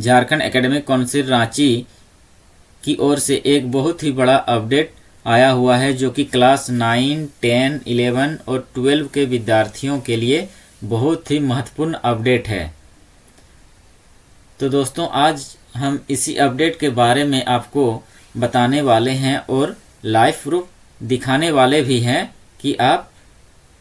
Jharkhand academic council Ranchi की ओर से एक बहुत ही बड़ा अपडेट आया हुआ है, जो कि क्लास 9, 10, 11 और 12 के विद्यार्थियों के लिए बहुत ही महत्वपूर्ण अपडेट है। तो दोस्तों, आज हम इसी अपडेट के बारे में आपको बताने वाले हैं और लाइव प्रूफ दिखाने वाले भी हैं कि आप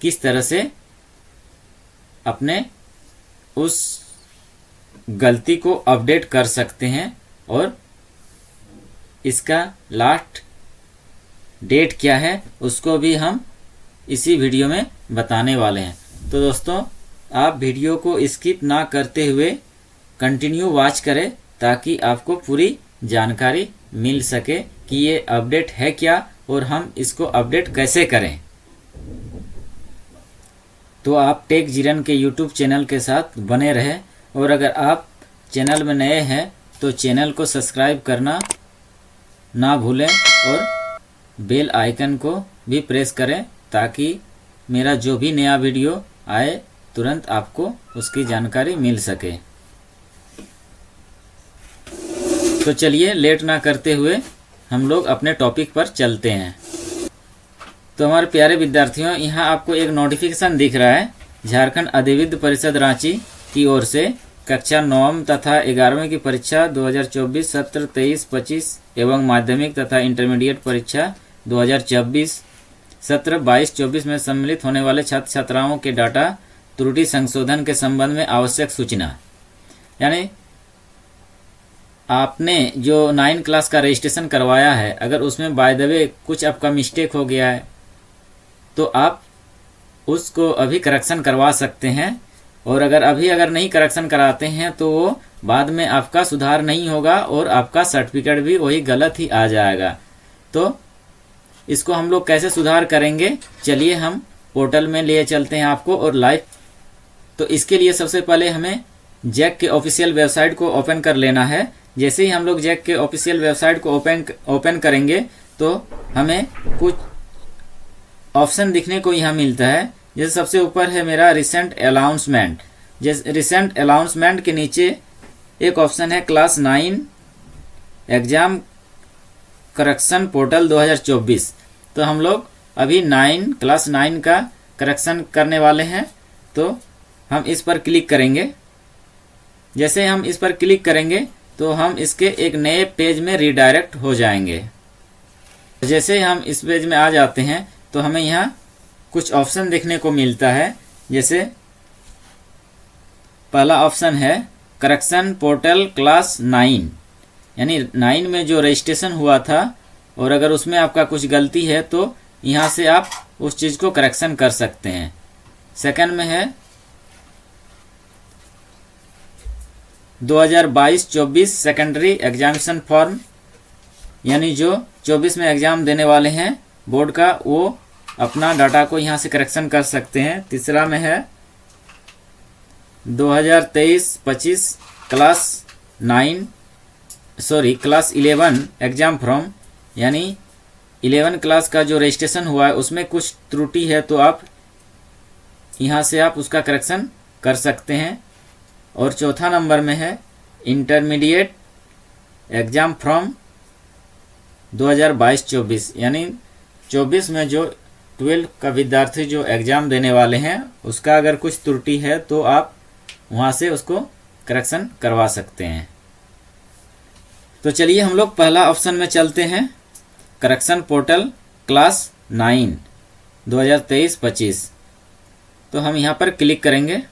किस तरह से अपने उस गलती को अपडेट कर सकते हैं और इसका लास्ट डेट क्या है उसको भी हम इसी वीडियो में बताने वाले हैं। तो दोस्तों, आप वीडियो को स्किप ना करते हुए कंटिन्यू वॉच करें ताकि आपको पूरी जानकारी मिल सके कि ये अपडेट है क्या और हम इसको अपडेट कैसे करें। तो आप टेक जीरन के यूट्यूब चैनल के साथ बने रहें और अगर आप चैनल में नए हैं तो चैनल को सब्सक्राइब करना ना भूलें और बेल आइकन को भी प्रेस करें ताकि मेरा जो भी नया वीडियो आए तुरंत आपको उसकी जानकारी मिल सके। तो चलिए लेट ना करते हुए हम लोग अपने टॉपिक पर चलते हैं। तो हमारे प्यारे विद्यार्थियों, यहाँ आपको एक नोटिफिकेशन दिख रहा है झारखंड अधिविद्य परिषद रांची की ओर से कक्षा 9 तथा 11वीं की परीक्षा 2024 सत्र 23-25 एवं माध्यमिक तथा इंटरमीडिएट परीक्षा 2024 सत्र 22-24 में सम्मिलित होने वाले छात्र छात्राओं के डाटा त्रुटि संशोधन के संबंध में आवश्यक सूचना। यानी आपने जो 9 क्लास का रजिस्ट्रेशन करवाया है, अगर उसमें बाय द वे कुछ आपका मिस्टेक हो गया है तो आप उसको अभी करेक्शन करवा सकते हैं, और अगर नहीं करेक्शन कराते हैं तो वो बाद में आपका सुधार नहीं होगा और आपका सर्टिफिकेट भी वही गलत ही आ जाएगा। तो इसको हम लोग कैसे सुधार करेंगे, चलिए हम पोर्टल में ले चलते हैं आपको और लाइव। तो इसके लिए सबसे पहले हमें जैक के ऑफिशियल वेबसाइट को ओपन कर लेना है। जैसे ही हम लोग जैक के ऑफिशियल वेबसाइट को ओपन करेंगे तो हमें कुछ ऑप्शन दिखने को यहाँ मिलता है। जैसे सबसे ऊपर है मेरा रिसेंट अनाउंसमेंट। जैसे रिसेंट अनाउंसमेंट के नीचे एक ऑप्शन है क्लास 9 एग्जाम करेक्शन पोर्टल 2024। तो हम लोग अभी क्लास 9 का करेक्शन करने वाले हैं, तो हम इस पर क्लिक करेंगे। जैसे हम इस पर क्लिक करेंगे तो हम इसके एक नए पेज में रीडायरेक्ट हो जाएंगे। जैसे हम इस पेज में आ जाते हैं तो हमें यहाँ कुछ ऑप्शन देखने को मिलता है। जैसे पहला ऑप्शन है करेक्शन पोर्टल क्लास 9, यानी 9 में जो रजिस्ट्रेशन हुआ था और अगर उसमें आपका कुछ गलती है तो यहाँ से आप उस चीज़ को करेक्शन कर सकते हैं। सेकंड में है 2022-24 सेकेंडरी एग्जामिनेशन फॉर्म, यानी जो 24 में एग्जाम देने वाले हैं बोर्ड का, वो अपना डाटा को यहाँ से करेक्शन कर सकते हैं। तीसरा में है 2023-25 क्लास 11 एग्जाम फॉर्म, यानी 11 क्लास का जो रजिस्ट्रेशन हुआ है उसमें कुछ त्रुटि है तो आप यहाँ से आप उसका करेक्शन कर सकते हैं। और चौथा नंबर में है इंटरमीडिएट एग्जाम फॉर्म 2022-24, यानी 24 में जो 12 का विद्यार्थी जो एग्ज़ाम देने वाले हैं उसका अगर कुछ त्रुटि है तो आप वहाँ से उसको करेक्शन करवा सकते हैं। तो चलिए हम लोग पहला ऑप्शन में चलते हैं, करेक्शन पोर्टल क्लास 9 2023-25। तो हम यहाँ पर क्लिक करेंगे।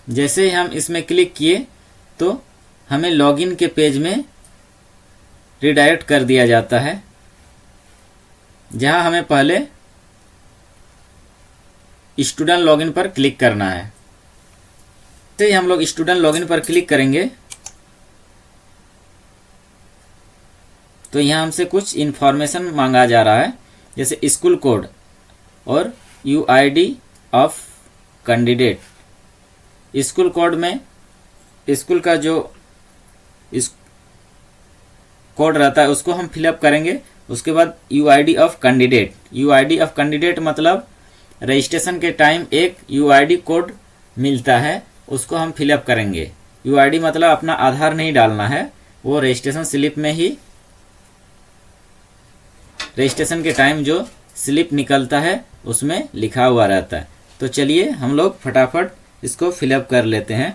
जैसे ही हम इसमें क्लिक किए तो हमें लॉगिन के पेज में रिडायरेक्ट कर दिया जाता है, जहां हमें पहले स्टूडेंट लॉगिन पर क्लिक करना है। जैसे ही हम लोग स्टूडेंट लॉगिन पर क्लिक करेंगे तो यहाँ हमसे कुछ इन्फॉर्मेशन मांगा जा रहा है, जैसे स्कूल कोड और UID of candidate. School code में स्कूल का जो कोड रहता है उसको हम फिलअप करेंगे। उसके बाद UID of candidate. UID of candidate मतलब रजिस्ट्रेशन के टाइम एक यूआईडी कोड मिलता है, उसको हम फिलअप करेंगे। यूआईडी मतलब अपना आधार नहीं डालना है, वो रजिस्ट्रेशन स्लिप में ही रजिस्ट्रेशन के टाइम जो स्लिप निकलता है उसमें लिखा हुआ रहता है। तो चलिए हम लोग फटाफट इसको फिलअप कर लेते हैं।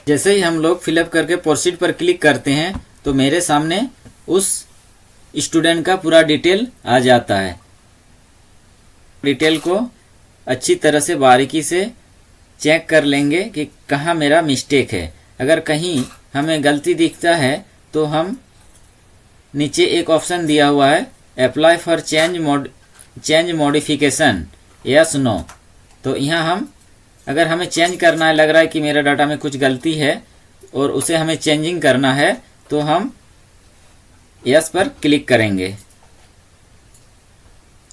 जैसे ही हम लोग फिलअप करके प्रोसीड पर क्लिक करते हैं तो मेरे सामने उस स्टूडेंट का पूरा डिटेल आ जाता है। डिटेल को अच्छी तरह से बारीकी से चेक कर लेंगे कि कहाँ मेरा मिस्टेक है। अगर कहीं हमें गलती दिखता है तो हम नीचे एक ऑप्शन दिया हुआ है apply for change modification yes no. तो यहाँ हम अगर हमें चेंज करना है, लग रहा है कि मेरा डाटा में कुछ गलती है और उसे हमें चेंजिंग करना है, तो हम यस पर क्लिक करेंगे।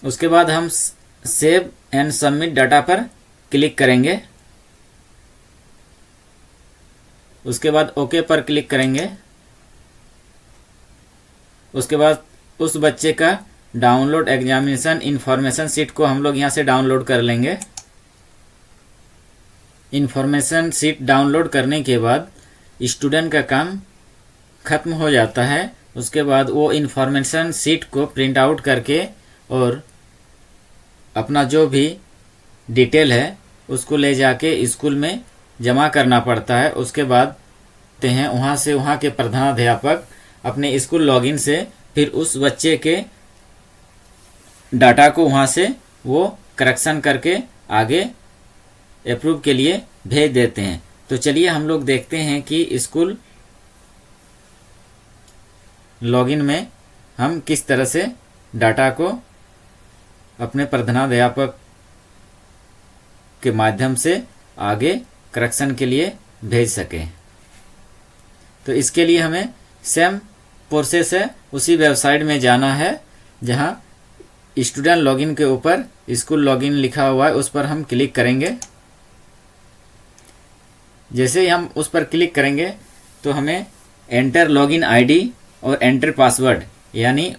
उसके बाद हम सेव एंड सबमिट डाटा पर क्लिक करेंगे। उसके बाद ओके पर क्लिक करेंगे। उसके बाद उस बच्चे का डाउनलोड एग्जामिनेशन इंफॉर्मेशन शीट को हम लोग यहाँ से डाउनलोड कर लेंगे। इंफॉर्मेशन शीट डाउनलोड करने के बाद स्टूडेंट का काम खत्म हो जाता है। उसके बाद वो इंफॉर्मेशन शीट को प्रिंट आउट करके और अपना जो भी डिटेल है उसको ले जाके स्कूल में जमा करना पड़ता है। उसके बाद वहाँ के प्रधानाध्यापक अपने स्कूल लॉगिन से फिर उस बच्चे के डाटा को वहाँ से वो करेक्शन करके आगे अप्रूव के लिए भेज देते हैं। तो चलिए हम लोग देखते हैं कि स्कूल लॉगिन में हम किस तरह से डाटा को अपने प्रधानाध्यापक के माध्यम से आगे करेक्शन के लिए भेज सकें। तो इसके लिए हमें सेम प्रोसेस है, उसी वेबसाइट में जाना है जहां स्टूडेंट लॉगिन के ऊपर स्कूल लॉगिन लिखा हुआ है, उस पर हम क्लिक करेंगे। जैसे ही हम उस पर क्लिक करेंगे तो हमें एंटर लॉगिन आईडी और एंटर पासवर्ड, यानी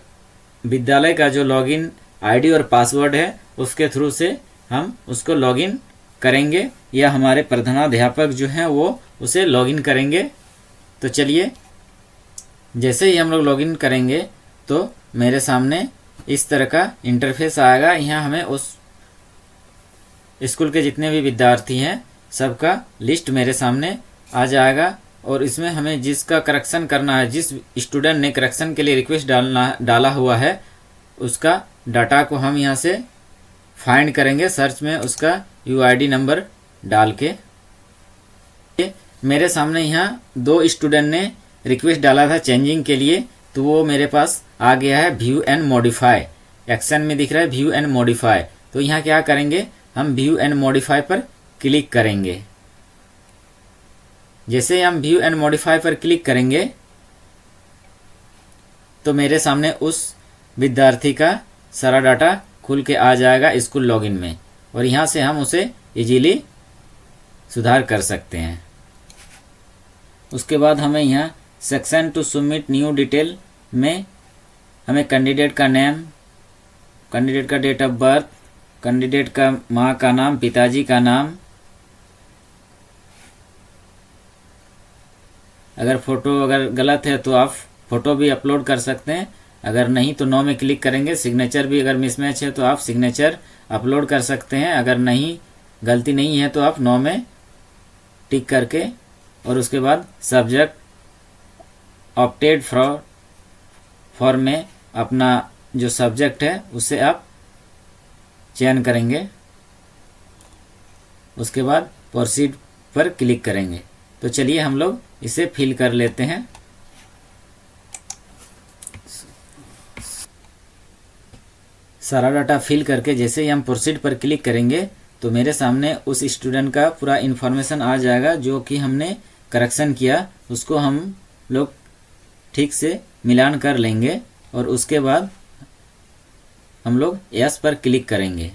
विद्यालय का जो लॉगिन आईडी और पासवर्ड है उसके थ्रू से हम उसको लॉगिन करेंगे या हमारे प्रधानाध्यापक जो हैं वो उसे लॉगिन करेंगे। तो चलिए जैसे ही हम लोग लॉगिन करेंगे तो मेरे सामने इस तरह का इंटरफेस आएगा। यहाँ हमें उस स्कूल के जितने भी विद्यार्थी हैं सबका लिस्ट मेरे सामने आ जाएगा और इसमें हमें जिसका करेक्शन करना है, जिस स्टूडेंट ने करेक्शन के लिए रिक्वेस्ट डाला हुआ है, उसका डाटा को हम यहाँ से फाइंड करेंगे सर्च में उसका यूआईडी नंबर डाल के। मेरे सामने यहाँ 2 स्टूडेंट ने रिक्वेस्ट डाला था चेंजिंग के लिए, तो वो मेरे पास आ गया है व्यू एंड मॉडिफाई। एक्शन में दिख रहा है व्यू एंड मॉडिफाई। तो यहाँ क्या करेंगे, हम व्यू एंड मॉडिफाई पर क्लिक करेंगे। जैसे हम व्यू एंड मॉडिफाई पर क्लिक करेंगे तो मेरे सामने उस विद्यार्थी का सारा डाटा खुल के आ जाएगा स्कूल लॉगिन में और यहाँ से हम उसे इजीली सुधार कर सकते हैं। उसके बाद हमें यहाँ section two submit new detail में हमें कैंडिडेट का नेम, कैंडिडेट का डेट ऑफ बर्थ, कैंडिडेट का माँ का नाम, पिताजी का नाम, अगर फ़ोटो अगर गलत है तो आप फ़ोटो भी अपलोड कर सकते हैं। अगर नहीं तो नो में क्लिक करेंगे। सिग्नेचर भी अगर मिसमैच है तो आप सिग्नेचर अपलोड कर सकते हैं। अगर नहीं, गलती नहीं है तो आप नो में टिक करके और उसके बाद सब्जेक्ट ऑप्टेड फॉर में अपना जो सब्जेक्ट है उसे आप चयन करेंगे। उसके बाद प्रोसीड पर क्लिक करेंगे। तो चलिए हम लोग इसे फिल कर लेते हैं। सारा डाटा फिल करके जैसे ही हम प्रोसीड पर क्लिक करेंगे तो मेरे सामने उस स्टूडेंट का पूरा इन्फॉर्मेशन आ जाएगा जो कि हमने करेक्शन किया, उसको हम लोग ठीक से मिलान कर लेंगे और उसके बाद हम लोग यस पर क्लिक करेंगे।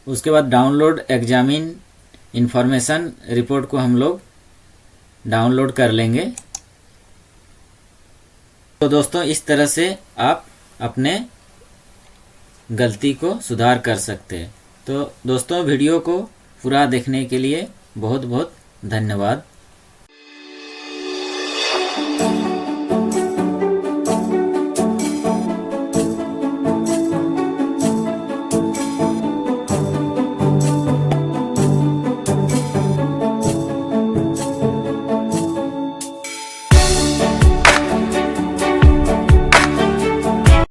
उसके बाद डाउनलोड एग्जामिन इंफॉर्मेशन रिपोर्ट को हम लोग डाउनलोड कर लेंगे। तो दोस्तों इस तरह से आप अपने गलती को सुधार कर सकते हैं। तो दोस्तों वीडियो को पूरा देखने के लिए बहुत बहुत धन्यवाद।